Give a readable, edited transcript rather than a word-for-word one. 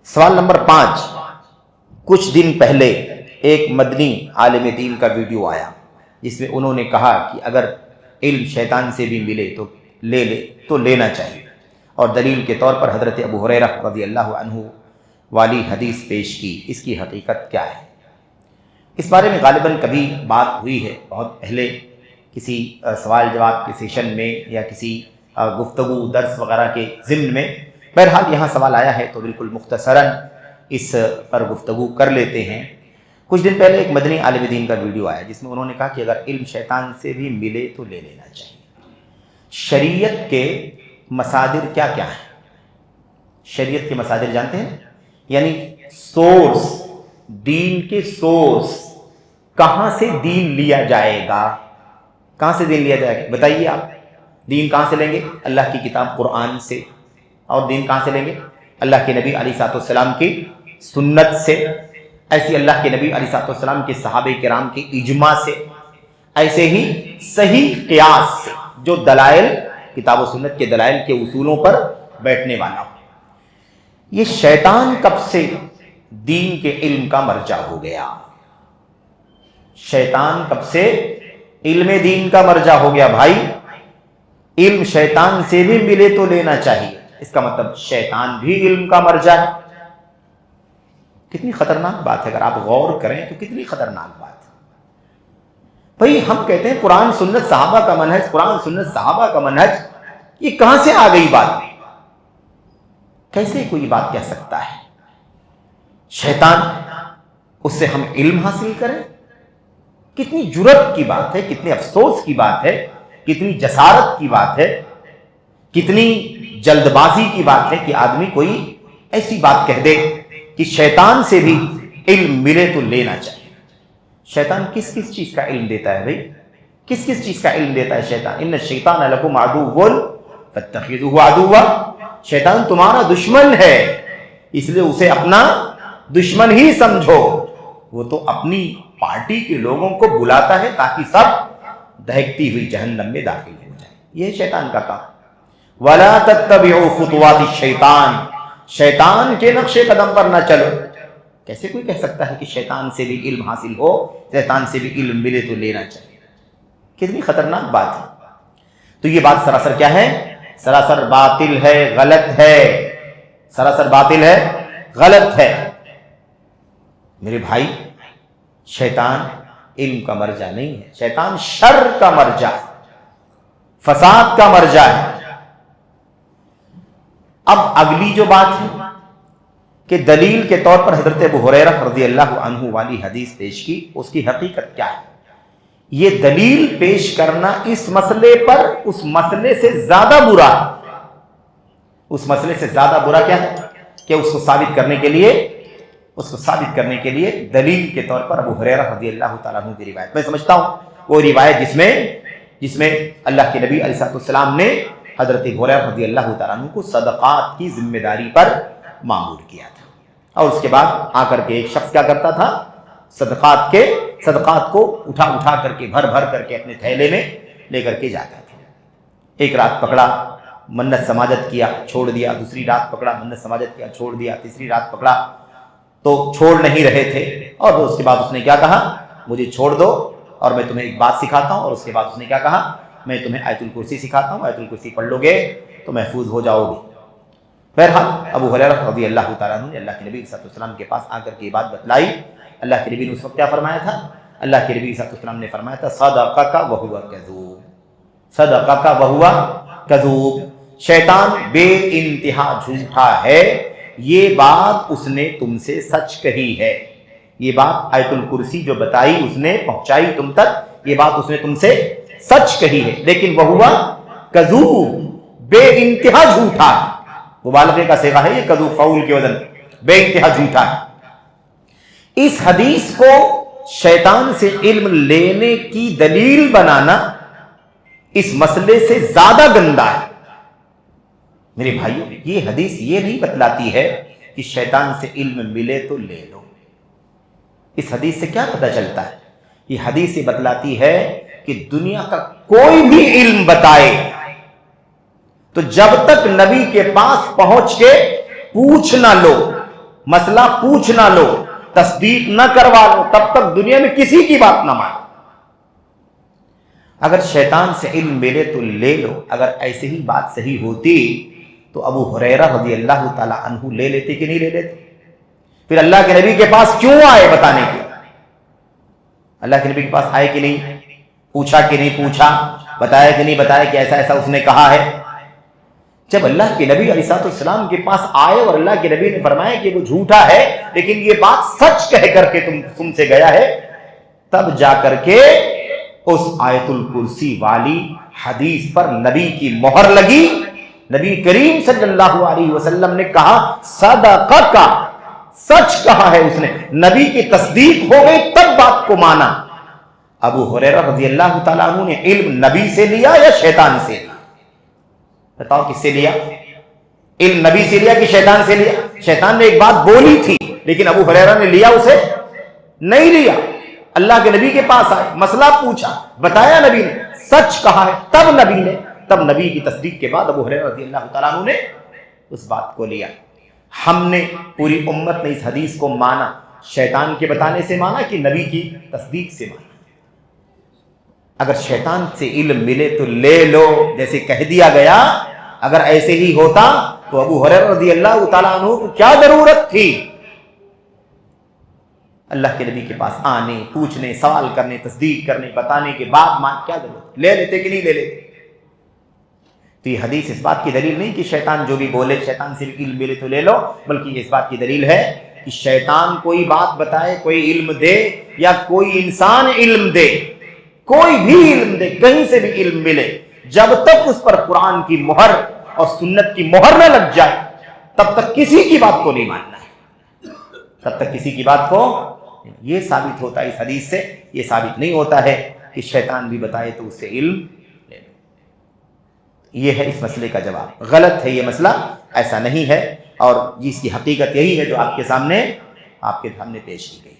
سوال نمبر 5، کچھ دن پہلے ایک مدنی عالم دین کا ویڈیو آیا جس میں انہوں نے کہا کہ اگر علم شیطان سے بھی ملے تو لینا چاہیے، اور دلیل کے طور پر حضرت ابو ہریرہ رضی اللہ عنہ والی حدیث پیش کی۔ اس کی حقیقت کیا ہے؟ اس بارے میں غالباً کبھی بات ہوئی ہے بہت پہلے کسی سوال جواب کے سیشن میں یا کسی گفتگو درس وغیرہ کے ضمن میں۔ بہرحال یہاں سوال آیا ہے تو بالکل مختصراً اس پر گفتگو کر لیتے ہیں۔ کچھ دن پہلے ایک مدنی عالم دین کا ویڈیو آیا جس میں انہوں نے کہا کہ اگر علم شیطان سے بھی ملے تو لے لینا چاہیے۔ شریعت کے مصادر کیا کیا ہیں؟ شریعت کے مصادر جانتے ہیں؟ یعنی سورس، دین کے سورس، کہاں سے دین لیا جائے گا؟ کہاں سے دین لیا جائے گا بتائیے آپ؟ دین کہاں سے لیں گے؟ اللہ کی کتاب قرآن سے۔ اور دین کہاں سے لیں گے؟ اللہ کے نبی علیہ السلام کی سنت سے، ایسی اللہ کے نبی علیہ السلام کے صحابہ کرام کی اجماع سے، ایسے ہی صحیح قیاس سے جو دلائل کتاب و سنت کے دلائل کے اصولوں پر بیٹھنے والا ہو۔ یہ شیطان کب سے دین کے علم کا مرجع ہو گیا؟ شیطان کب سے علم دین کا مرجع ہو گیا؟ بھائی علم شیطان سے بھی ملے تو لینا چاہیے، اس کا مطلب شیطان بھی علم کا مرجع ہے۔ کتنی خطرناک بات ہے، اگر آپ غور کریں تو کتنی خطرناک بات ہے۔ بھائی ہم کہتے ہیں قرآن سنت صحابہ کا منہج، قرآن سنت صحابہ کا منہج، یہ کہاں سے آ گئی بات؟ کیسے کوئی بات کہہ سکتا ہے؟ شیطان، اس سے ہم علم حاصل کریں؟ کتنی جرأت کی بات ہے، کتنے افسوس کی بات ہے، کتنی جسارت کی بات ہے، کتنی جلد بازی کی بات ہے کہ آدمی کوئی ایسی بات کہہ دے کہ شیطان سے بھی علم ملے تو لینا چاہیے۔ شیطان کس کس چیز کا علم دیتا ہے بھائی؟ کس کس چیز کا علم دیتا ہے شیطان؟ ان الشیطان لکم عدو فاتخذوہ عدوا، شیطان تمہارا دشمن ہے اس لیے اسے اپنا دشمن ہی سمجھو۔ وہ تو اپنی پارٹی کے لوگوں کو بلاتا ہے تاکہ سب دہکتی ہوئی جہنم میں داخل ہو جائے، یہ شیطان کا کام۔ وَلَا تَتَّبِعُوا خُطُوَاتِ الشَّيْطَانِ، شیطان کے نقش قدم پر نہ چلو۔ کیسے کوئی کہہ سکتا ہے کہ شیطان سے بھی علم حاصل ہو، شیطان سے بھی علم ملے تو لینا چاہیے؟ کتنی خطرناک بات ہے۔ تو یہ بات سراسر کیا ہے؟ سراسر باطل ہے، غلط ہے، سراسر باطل ہے، غلط ہے۔ میرے بھائی شیطان علم کا مرجع نہیں ہے، شیطان شر کا مرجع ہے، فساد کا مرجع ہے۔ اب اگلی جو بات ہے کہ دلیل کے طور پر حضرت ابو ہریرہ رضی اللہ عنہ والی حدیث پیش کی، اس کی حقیقت کیا ہے؟ یہ دلیل پیش کرنا اس مسئلے پر اس مسئلے سے زیادہ برا ہے۔ اس مسئلے سے زیادہ برا کیا ہے کہ اس کو ثابت کرنے کے لیے دلیل کے طور پر ابو ہریرہ رضی اللہ تعالیٰ عنہ کی روایت، میں سمجھتا ہوں وہ روایت جس میں اللہ کے نبی علیہ السلام نے حضرت ابو ہریرہ رضی اللہ تعالیٰ عنہ کو صدقات کی ذمہ داری پر مامور کیا تھا، اور اس کے بعد آ کر کے ایک شخص کیا کرتا تھا؟ صدقات کو اٹھا کر کے بھر کر کے اپنے تھیلے میں لے کر کے جاتا تھا۔ ایک رات پکڑا، منت سماجت کیا، چھوڑ دیا، دوسری رات پکڑا، منت سماجت کیا، چھوڑ دیا، تیسری رات پکڑا تو چھوڑ نہیں رہے تھے، اور اس کے بعد اس نے کیا کہا؟ مجھے چھوڑ دو اور میں تمہیں ایک بات سکھاتا ہوں۔ اور اس کے بعد اس نے کیا کہا؟ میں تمہیں آیت الکرسی سکھاتا ہوں، آیت الکرسی پڑھ لو گے تو محفوظ ہو جاؤ گے۔ بہرحال ابو ہریرہ رضی اللہ تعالیٰ عنہ نے اللہ کے نبی صلی اللہ علیہ وسلم کے پاس آ کر کے یہ بات بتلائی۔ اللہ کے نبی نے اس وقت کیا فرمایا تھا؟ اللہ کے نبی صلی اللہ علیہ وسلم نے فرمایا تھا صدقک وہو کذوب، صدقک وہو کذوب، شیطان بے انتہا جھوٹا ہے، یہ بات اس نے تم سے سچ کہی ہے۔ یہ بات آیت الکرسی جو بتائی اس نے پہنچائی تم تک، یہ بات اس نے تم سے سچ کہی ہے، لیکن وہو کذوب، بے انتہا جھوٹا ہے۔ مبالغے کا صیغہ ہے یہ، کذوب فعول کے وزن، بے انتہا جھوٹا ہے۔ اس حدیث کو شیطان سے علم لینے کی دلیل بنانا اس مسئلے سے زیادہ گندا ہے۔ میرے بھائیو، یہ حدیث یہ نہیں بتلاتی ہے کہ شیطان سے علم ملے تو لے لو۔ اس حدیث سے کیا پتہ چلتا ہے؟ یہ حدیث یہ بتلاتی ہے کہ دنیا کا کوئی بھی علم بتائے تو جب تک نبی کے پاس پہنچ کے پوچھ نہ لو مسئلہ پوچھ نہ لو، تصدیق نہ کروا لو، تب تک دنیا میں کسی کی بات نہ مانو۔ اگر شیطان سے علم ملے تو لے لو۔ اگر ایسے ہی بات صحیح ہوتی تو ابو ہریرہ رضی اللہ تعالی عنہ لے لیتے کہ نہیں لے لیتے؟ پھر اللہ کے نبی کے پاس کیوں آئے بتانے کے؟ اللہ کے نبی کے پاس آئے کہ نہیں؟ پوچھا کہ نہیں پوچھا؟ بتایا کہ نہیں بتایا کہ ایسا ایسا اس نے کہا ہے؟ جب اللہ کے نبی علیہ السلام کے پاس آئے اور اللہ کے نبی نے فرمایا کہ وہ جھوٹا ہے لیکن یہ بات سچ کہہ کر کے تم سے گیا ہے، تب جا کر کے اس آیت الکرسی والی حدیث پر نبی کی مہر لگی۔ نبی کریم صلی اللہ علیہ وسلم نے کہا صدقہ، سچ کہا ہے اس نے، نبی کی تصدیق ہو گئی، تب بات کو مانا۔ ابو ہریرہ رضی اللہ تعالیٰ عنہ نے علم نبی سے لیا یا شیطان سے لیا؟ بتاؤ کس سے لیا؟ علم نبی سے لیا کہ شیطان سے لیا؟ شیطان نے ایک بات بولی تھی لیکن ابو ہریرہ نے لیا اسے؟ نہیں لیا۔ اللہ کے نبی کے پاس آئے، مسئلہ پوچھا، بتایا نبی نے، سچ کہا ہے، تب نبی کی تصدیق کے بعد ابو ہریرہ رضی اللہ تعالیٰ عنہ نے اس بات کو لیا۔ ہم نے، پوری امت نے اس حدیث کو مانا، شیطان کے بتانے سے مانا کہ نبی کی تصدیق سے مانا۔ اگر شیطان سے علم ملے تو لے لو جیسے کہہ دیا گیا، اگر ایسے ہی ہوتا تو ابو ہریرہ رضی اللہ تعالیٰ عنہ کو کیا ضرورت تھی اللہ کے نبی کے پاس آنے، پوچھنے، سوال کرنے، تصدیق کرنے، بتانے کے بعد کیا ضرورت؟ لے لیتے کہ نہیں لے لیتے؟ تو یہ حدیث اس بات کی دلیل نہیں کہ شیطان جو بھی بولے، شیطان سے بھی علم ملے تو لے لو، بلکہ یہ اس بات کی دلیل ہے کہ شیطان کوئی بات بتائے، کوئی علم دے، یا کوئی انسان علم دے، کوئی بھی علم دے، کہیں سے بھی علم ملے، جب تک اس پر قرآن کی مہر اور سنت کی مہر نہ لگ جائے تب تک کسی کی بات کو نہیں ماننا ہے، تب تک کسی کی بات کو۔ یہ ثابت ہوتا ہے اس حدیث سے، یہ ثابت نہیں ہوتا ہے کہ شیطان بھی بتائے تو اس سے علم لے لو۔ یہ ہے اس مسئلے کا جواب۔ غلط ہے یہ مسئلہ، ایسا نہیں ہے، اور جس کی حقیقت یہی ہے جو آپ کے سامنے پیش کی گئی۔